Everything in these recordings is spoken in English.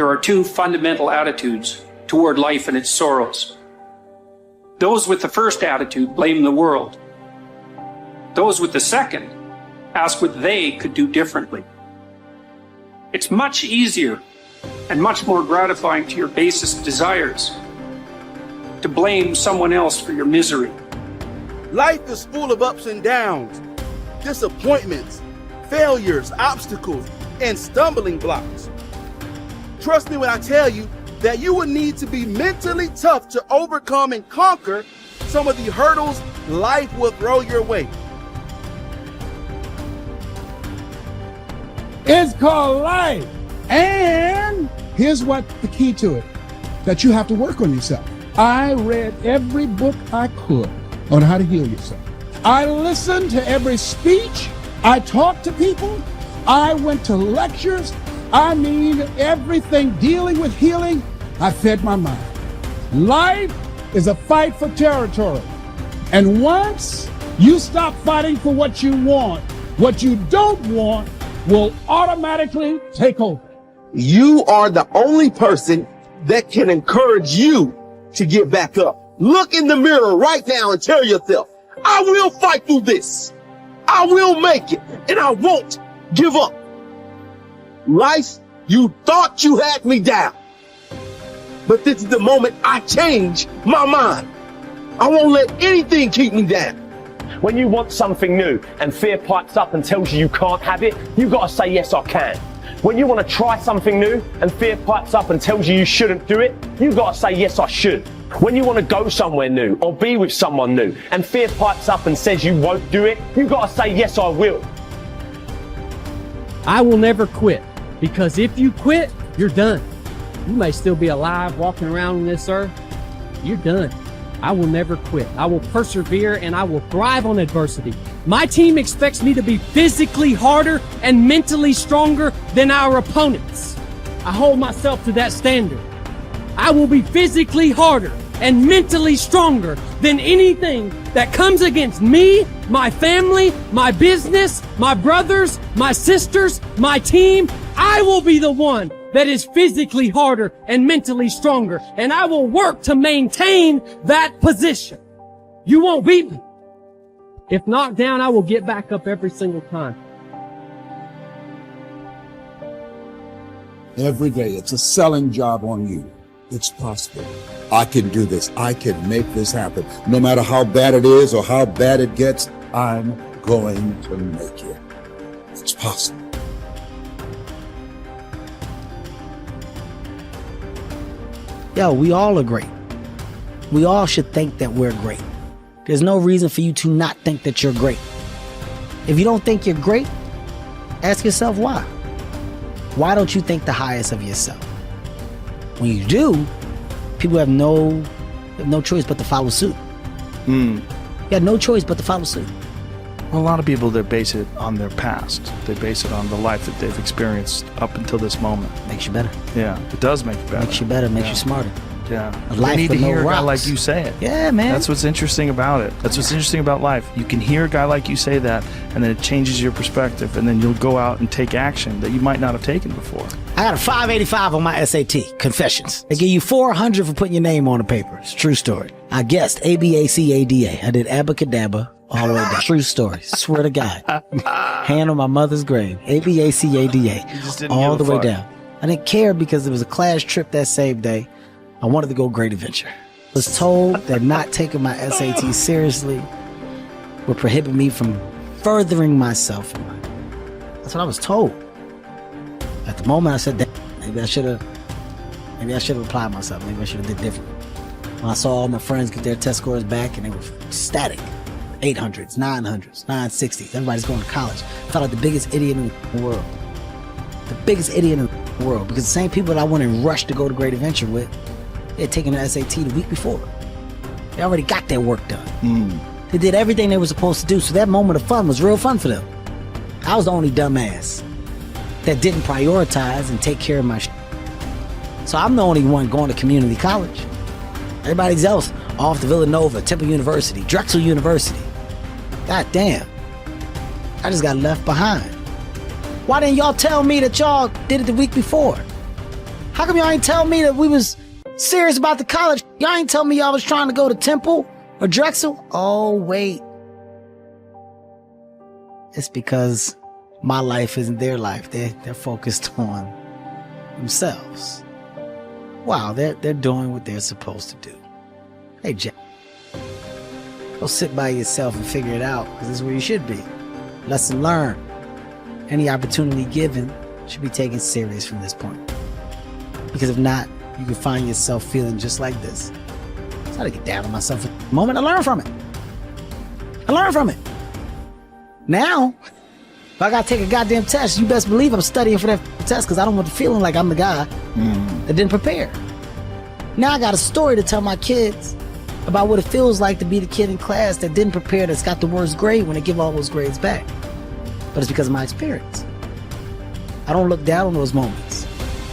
there are two fundamental attitudes toward life and its sorrows. Those with the first attitude blame the world. Those with the second ask what they could do differently. It's much easier and much more gratifying to your basest desires to blame someone else for your misery. Life is full of ups and downs, disappointments, failures, obstacles, and stumbling blocks. Trust me when I tell you that you will need to be mentally tough to overcome and conquer some of the hurdles life will throw your way. It's called life. And here's what the key to it, that you have to work on yourself. I read every book I could on how to heal yourself. I listened to every speech. I talked to people. I went to lectures. I mean, everything dealing with healing, I fed my mind. Life is a fight for territory. And once you stop fighting for what you want, what you don't want will automatically take over. You are the only person that can encourage you to get back up. Look in the mirror right now and tell yourself, I will fight through this. I will make it, and I won't give up. Life, you thought you had me down. But this is the moment I change my mind. I won't let anything keep me down. When you want something new and fear pipes up and tells you can't have it, you gotta say, yes, I can. When you want to try something new and fear pipes up and tells you you shouldn't do it, you gotta say, yes, I should. When you want to go somewhere new or be with someone new and fear pipes up and says you won't do it, you gotta say, yes, I will. I will never quit, because if you quit, you're done. You may still be alive walking around on this earth. You're done. I will never quit. I will persevere and I will thrive on adversity. My team expects me to be physically harder and mentally stronger than our opponents. I hold myself to that standard. I will be physically harder and mentally stronger than anything that comes against me, my family, my business, my brothers, my sisters, my team. I will be the one that is physically harder and mentally stronger, and I will work to maintain that position. You won't beat me. If knocked down, I will get back up every single time. Every day, it's a selling job on you. It's possible. I can do this. I can make this happen. No matter how bad it is or how bad it gets, I'm going to make it. It's possible. Yo, we all are great. We all should think that we're great. There's no reason for you to not think that you're great. If you don't think you're great, ask yourself why. Why don't you think the highest of yourself? When you do, people have no choice but to follow suit. You have no choice but to follow suit. Well, a lot of people, they base it on their past. They base it on the life that they've experienced up until this moment. Makes you better. Yeah, it does make you better. Makes you better, makes you smarter. Yeah. A life You need to with no hear a guy rocks. like you say it. Yeah, man. That's what's interesting about it. That's what's interesting about life. You can hear a guy like you say that, and then it changes your perspective, and then you'll go out and take action that you might not have taken before. I got a 585 on my SAT, Confessions. They give you 400 for putting your name on the paper. It's a true story. I guessed ABACADA. I did abacadabra all the way down. True story. Swear to God. Hand on my mother's grave. ABACADA. All the way down. I didn't care because it was a class trip that same day. I wanted to go Great Adventure. I was told that not taking my SAT seriously would prohibit me from furthering myself in life. That's what I was told. At the moment, I said, that maybe I should have applied myself. Maybe I should have did differently. When I saw all my friends get their test scores back and they were static, 800s, 900s, 960s, everybody's going to college. I felt like the biggest idiot in the world. The biggest idiot in the world, because the same people that I went and rushed to go to Great Adventure with, they had taken the SAT the week before. They already got their work done. They did everything they were supposed to do, so that moment of fun was real fun for them. I was the only dumbass that didn't prioritize and take care of my shit. So I'm the only one going to community college. Everybody else off to Villanova, Temple University, Drexel University. God damn. I just got left behind. Why didn't y'all tell me that y'all did it the week before? How come y'all ain't tell me that we was serious about the college? Y'all ain't tell me y'all was trying to go to Temple or Drexel? Oh, wait. It's because my life isn't their life. They're focused on themselves. Wow, they're doing what they're supposed to do. Hey, Jack, go sit by yourself and figure it out, because this is where you should be. Lesson learned. Any opportunity given should be taken serious from this point. Because if not, you can find yourself feeling just like this. I try to get down on myself at the moment. I learn from it. Now, if I gotta take a goddamn test, you best believe I'm studying for that test, because I don't want the feeling like I'm the guy that didn't prepare. Now I got a story to tell my kids about what it feels like to be the kid in class that didn't prepare, that's got the worst grade when they give all those grades back. But it's because of my experience. I don't look down on those moments.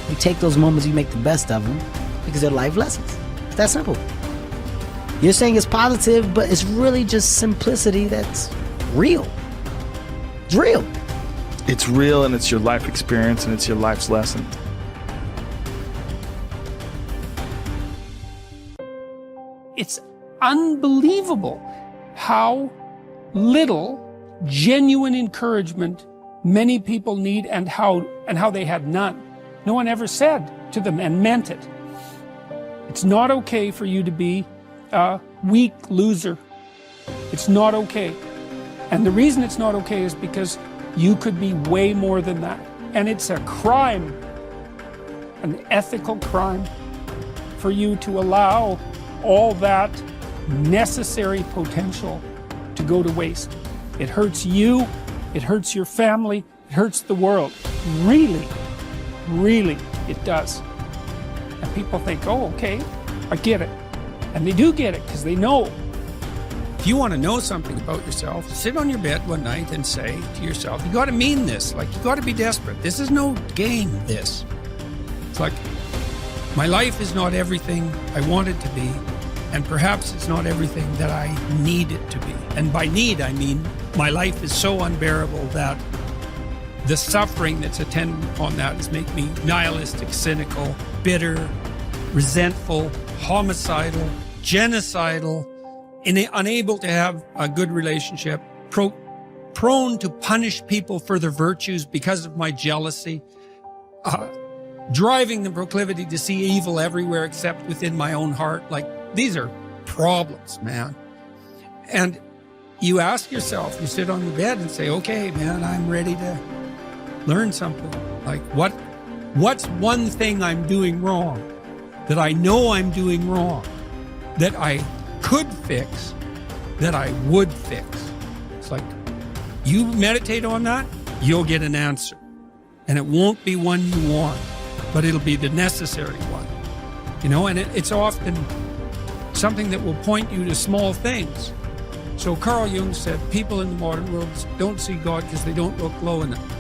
You take those moments, you make the best of them, because they're life lessons. It's that simple. You're saying it's positive, but it's really just simplicity that's real. It's real. It's real, and it's your life experience, and it's your life's lesson. It's unbelievable how little genuine encouragement many people need, and how they had none. No one ever said to them and meant it. It's not okay for you to be a weak loser. It's not okay. And the reason it's not okay is because you could be way more than that. And it's a crime, an ethical crime, for you to allow all that necessary potential to go to waste. It hurts you, it hurts your family, it hurts the world. Really, really, it does. And people think, oh, okay, I get it. And they do get it, because they know. If you want to know something about yourself, sit on your bed one night and say to yourself, you got to mean this. Like, you got to be desperate. This is no game, this. It's like, my life is not everything I want it to be, and perhaps it's not everything that I need it to be. And by need, I mean my life is so unbearable that the suffering that's attendant upon that is make me nihilistic, cynical, bitter, resentful, homicidal, genocidal, unable to have a good relationship, prone to punish people for their virtues because of my jealousy, driving the proclivity to see evil everywhere except within my own heart. Like, these are problems, man. And you ask yourself, you sit on the bed and say, okay, man, I'm ready to learn something. Like, what's one thing I'm doing wrong that I know I'm doing wrong, that I could fix, that I would fix? It's like, you meditate on that, you'll get an answer. And it won't be one you want, but it'll be the necessary one. You know, and it's often something that will point you to small things. So Carl Jung said, people in the modern world don't see God because they don't look low enough.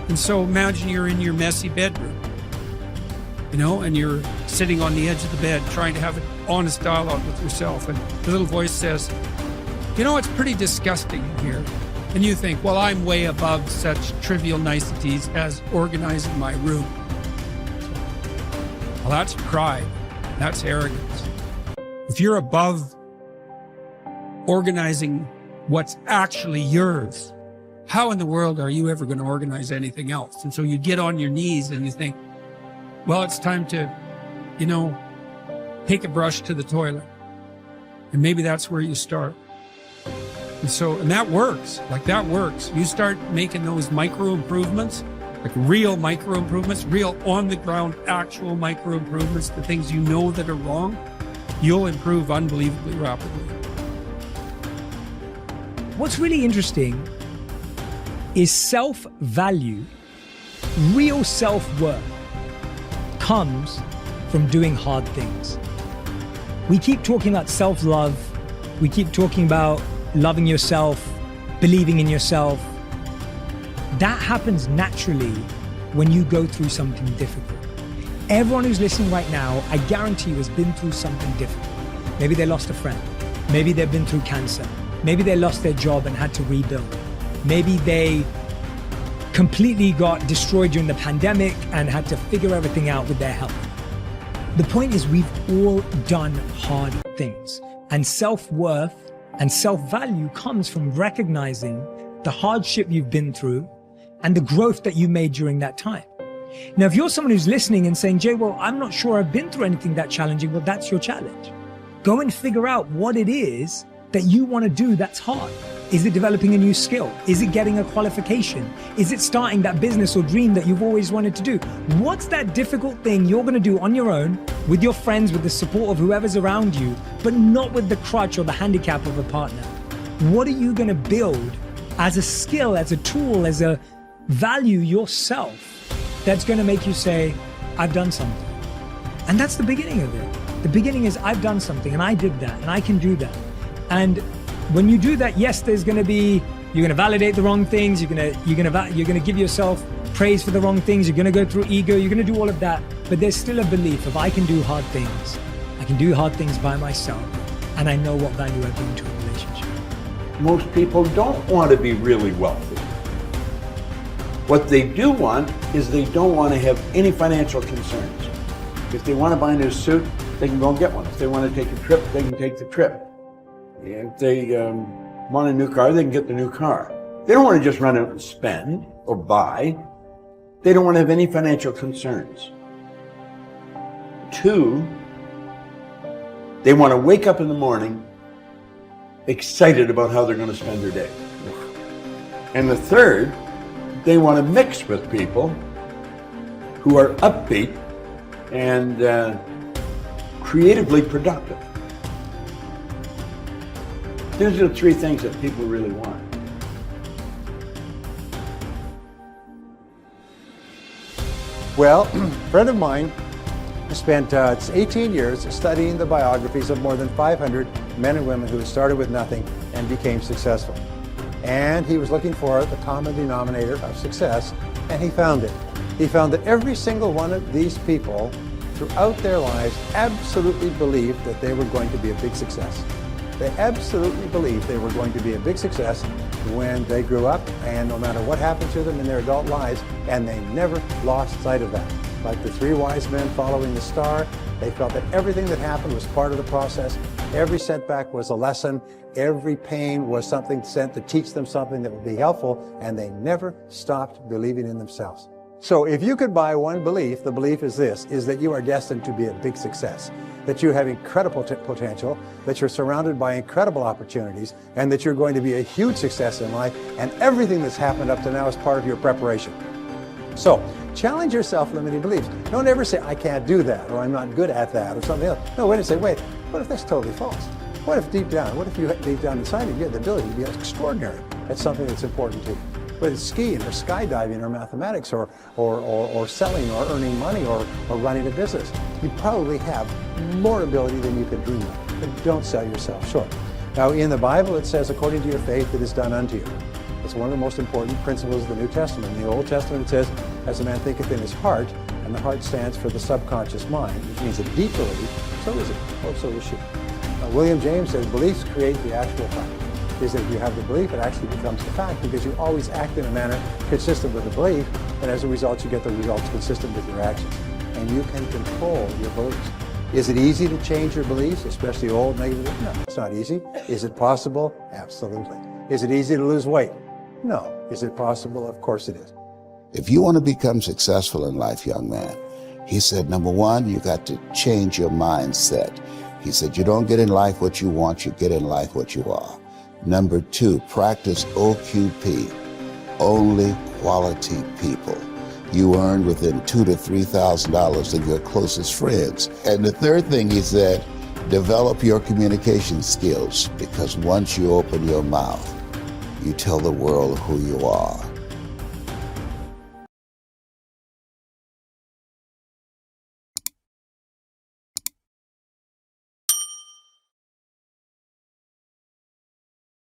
And so imagine you're in your messy bedroom, you know, and you're sitting on the edge of the bed trying to have an honest dialogue with yourself. And the little voice says, you know, it's pretty disgusting in here. And you think, well, I'm way above such trivial niceties as organizing my room. Well, that's pride. That's arrogance. If you're above organizing what's actually yours, how in the world are you ever going to organize anything else? And so you get on your knees and you think, well, it's time to, you know, take a brush to the toilet. And maybe that's where you start. And that works. Like, that works. You start making those micro improvements, like real micro improvements, real on the ground, actual micro improvements, the things you know that are wrong, you'll improve unbelievably rapidly. What's really interesting is self-value, real self-worth, comes from doing hard things. We keep talking about self-love. We keep talking about loving yourself, believing in yourself. That happens naturally when you go through something difficult. Everyone who's listening right now, I guarantee you, has been through something difficult. Maybe they lost a friend. Maybe they've been through cancer. Maybe they lost their job and had to rebuild. Maybe they completely got destroyed during the pandemic and had to figure everything out with their health. The point is, we've all done hard things, and self-worth and self-value comes from recognizing the hardship you've been through and the growth that you made during that time. Now, if you're someone who's listening and saying, Jay, well, I'm not sure I've been through anything that challenging, well, that's your challenge. Go and figure out what it is that you want to do that's hard. Is it developing a new skill? Is it getting a qualification? Is it starting that business or dream that you've always wanted to do? What's that difficult thing you're going to do on your own, with your friends, with the support of whoever's around you, but not with the crutch or the handicap of a partner? What are you going to build as a skill, as a tool, as a value yourself that's going to make you say, I've done something? And that's the beginning of it. The beginning is, I've done something and I did that and I can do that. And when you do that, yes, there's going to be, you're going to validate the wrong things. You're going to give yourself praise for the wrong things. You're going to go through ego. You're going to do all of that. But there's still a belief of, I can do hard things. I can do hard things by myself. And I know what value I bring to a relationship. Most people don't want to be really wealthy. What they do want is they don't want to have any financial concerns. If they want to buy a new suit, they can go and get one. If they want to take a trip, they can take the trip. If they want a new car, they can get the new car. They don't want to just run out and spend or buy. They don't want to have any financial concerns. 2, they want to wake up in the morning excited about how they're going to spend their day. And the 3rd, they want to mix with people who are upbeat and creatively productive. These are the 3 things that people really want. Well, a friend of mine spent 18 years studying the biographies of more than 500 men and women who had started with nothing and became successful. And he was looking for the common denominator of success, and he found it. He found that every single one of these people throughout their lives absolutely believed that they were going to be a big success. They absolutely believed they were going to be a big success when they grew up, and no matter what happened to them in their adult lives, and they never lost sight of that. Like the 3 wise men following the star, they felt that everything that happened was part of the process. Every setback was a lesson. Every pain was something sent to teach them something that would be helpful, and they never stopped believing in themselves. So if you could buy one belief, the belief is this, is that you are destined to be a big success, that you have incredible potential, that you're surrounded by incredible opportunities, and that you're going to be a huge success in life, and everything that's happened up to now is part of your preparation. So challenge your self-limiting beliefs. Don't ever say, I can't do that, or I'm not good at that, or something else. No, wait and say, wait, what if that's totally false? What if deep down inside you have the ability to be extraordinary at something that's important to you? Whether it's skiing or skydiving or mathematics or selling or earning money or running a business, you probably have more ability than you could dream of. But don't sell yourself short. Now, in the Bible, it says, according to your faith, it is done unto you. It's one of the most important principles of the New Testament. In the Old Testament, it says, as a man thinketh in his heart, and the heart stands for the subconscious mind, which means a deep belief, so is it, or so is she. William James says, beliefs create the actual fact. Is that if you have the belief, it actually becomes the fact, because you always act in a manner consistent with the belief, and as a result, you get the results consistent with your actions. And you can control your beliefs. Is it easy to change your beliefs, especially old negative? No, it's not easy. Is it possible? Absolutely. Is it easy to lose weight? No. Is it possible? Of course it is. If you want to become successful in life, young man, he said, number 1, you got to change your mindset. He said, you don't get in life what you want, you get in life what you are. Number 2, practice OQP, only quality people. You earn within $2,000 to $3,000 of your closest friends. And the 3rd thing he said, develop your communication skills, because once you open your mouth, you tell the world who you are.